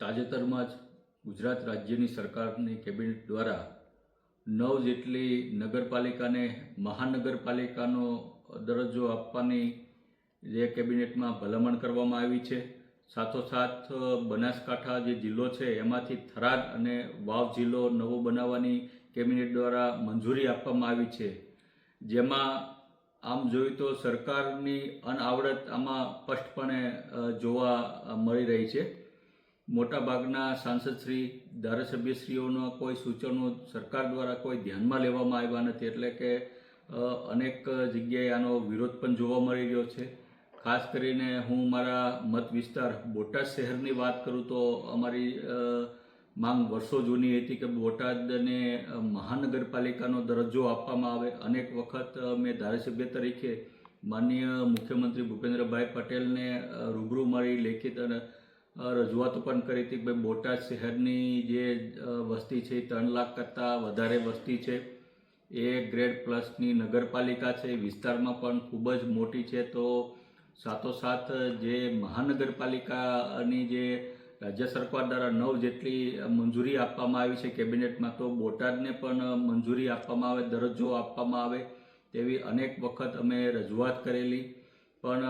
તાજેતરમાં જ ગુજરાત રાજ્યની સરકારની કેબિનેટ દ્વારા 9 જેટલી નગરપાલિકાને મહાનગરપાલિકાનો દરજ્જો આપવાની જે કેબિનેટમાં ભલામણ કરવામાં આવી છે. સાથોસાથ બનાસકાંઠા જે જિલ્લો છે એમાંથી થરાદ અને વાવ જિલ્લો નવો બનાવવાની કેબિનેટ દ્વારા મંજૂરી આપવામાં આવી છે. જેમાં આમ જોઈએ તો સરકારની અનાવડત આમાં સ્પષ્ટપણે જોવા મળી રહી છે. મોટાભાગના સાંસદશ્રી ધારાસભ્યશ્રીઓના કોઈ સૂચનો સરકાર દ્વારા કોઈ ધ્યાનમાં લેવામાં આવ્યા નથી, એટલે કે અનેક જગ્યાએ આનો વિરોધ પણ જોવા મળી રહ્યો છે. ખાસ કરીને હું મારા મત વિસ્તાર બોટાદ શહેરની વાત કરું તો અમારી માંગ વર્ષો જૂની હતી કે બોટાદને મહાનગરપાલિકાનો દરજ્જો આપવામાં આવે. અનેક વખત મેં ધારાસભ્ય તરીકે માનનીય મુખ્યમંત્રી ભૂપેન્દ્રભાઈ પટેલને રૂબરૂ મળી લેખિત અને રજૂઆતો પણ કરી હતી કે બોટાદ શહેરની જે વસ્તી છે 3 લાખ કરતાં વધારે વસ્તી છે. એ ગ્રેડ પ્લસની નગરપાલિકા છે, વિસ્તારમાં પણ ખૂબ જ મોટી છે. તો સાથોસાથ જે મહાનગરપાલિકાની જે રાજ્ય સરકાર દ્વારા 9 જેટલી મંજૂરી આપવામાં આવી છે કેબિનેટમાં, તો બોટાદને પણ મંજૂરી આપવામાં આવે, દરજ્જો આપવામાં આવે તેવી અનેક વખત અમે રજૂઆત કરેલી. પણ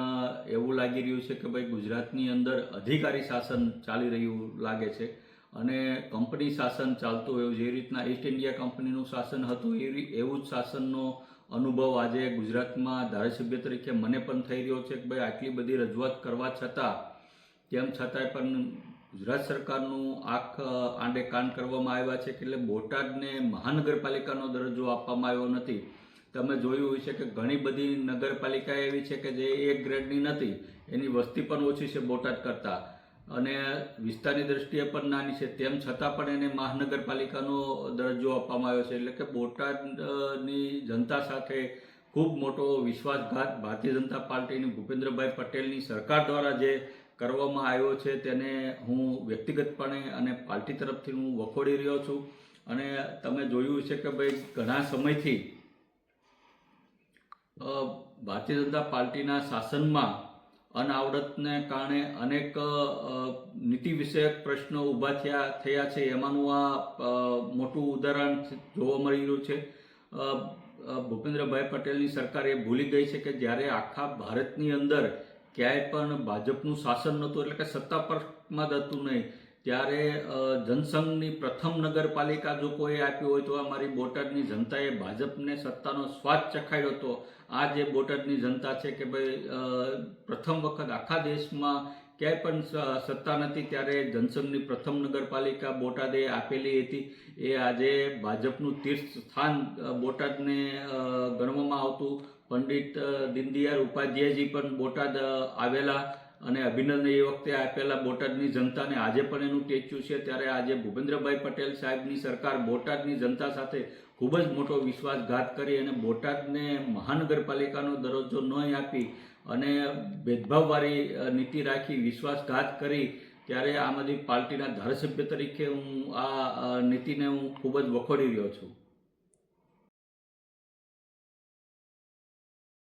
એવું લાગી રહ્યું છે કે ભાઈ ગુજરાતની અંદર અધિકારી શાસન ચાલી રહ્યું લાગે છે અને કંપની શાસન ચાલતું હોય. જે રીતના ઈસ્ટ ઇન્ડિયા કંપનીનું શાસન હતું એવું જ શાસનનો અનુભવ આજે ગુજરાતમાં ધારાસભ્ય તરીકે મને પણ થઈ રહ્યો છે કે ભાઈ આટલી બધી રજૂઆત કરવા છતાં તેમ છતાંય પણ ગુજરાત સરકારનું આંખ આંડે કાન કરવામાં આવ્યા છે કે એટલે બોટાદને મહાનગરપાલિકાનો દરજ્જો આપવામાં આવ્યો નથી. તમે જોયું હોય છે કે ઘણી બધી નગરપાલિકા એવી છે કે જે એક ગ્રેડની નથી, એની વસ્તી પણ ઓછી છે બોટાદ કરતાં અને વિસ્તારની દ્રષ્ટિએ પણ નાની છે, તેમ છતાં પણ એને મહાનગરપાલિકાનો દરજ્જો આપવામાં આવ્યો છે. એટલે કે બોટાદની જનતા સાથે ખૂબ મોટો વિશ્વાસઘાત ભારતીય જનતા પાર્ટીની ભૂપેન્દ્રભાઈ પટેલની સરકાર દ્વારા જે કરવામાં આવ્યો છે તેને હું વ્યક્તિગતપણે અને પાર્ટી તરફથી હું વખોડી રહ્યો છું. અને તમે જોયું છે કે ભાઈ ઘણા સમયથી ભારતીય જનતા પાર્ટીના શાસનમાં અનાવડતને કારણે અનેક નીતિ વિષયક પ્રશ્નો ઊભા થયા છે. એમાંનું આ મોટું ઉદાહરણ જોવા મળી રહ્યું છે. ભૂપેન્દ્રભાઈ પટેલની સરકાર એ ભૂલી ગઈ છે કે જ્યારે આખા ભારતની અંદર ક્યાંય પણ ભાજપનું શાસન નહોતું, એટલે કે સત્તા પક્ષમાં જ હતું નહીં, ત્યારે જનસંઘની પ્રથમ નગરપાલિકા જો કોઈ આપી હોય તો અમારી બોટાદની જનતાએ ભાજપને સત્તાનો સ્વાદ ચખાડ્યો હતો. આ જે બોટાદની જનતા છે કે ભાઈ પ્રથમ વખત આખા દેશમાં ક્યાંય પણ સત્તા નથી ત્યારે જનસંઘની પ્રથમ નગરપાલિકા બોટાદે આપેલી હતી. એ આજે ભાજપનું તીર્થ સ્થાન બોટાદને ગણવામાં આવતું. પંડિત દીનદયાળ ઉપાધ્યાયજી પણ બોટાદ આવેલા અને અભિનંદન એ વખતે આપેલા બોટાદની જનતાને. આજે પણ એનું ટેચ્યુ છે. ત્યારે આજે ભૂપેન્દ્રભાઈ પટેલ સાહેબની સરકાર બોટાદની જનતા સાથે ખૂબ જ મોટો વિશ્વાસઘાત કરી અને બોટાદને મહાનગરપાલિકાનો દરજ્જો ન આપી અને ભેદભાવવાળી નીતિ રાખી વિશ્વાસઘાત કરી. ત્યારે આમ આદમી પાર્ટીના ધારાસભ્ય તરીકે હું આ નીતિને હું ખૂબ જ વખોડી રહ્યો છું.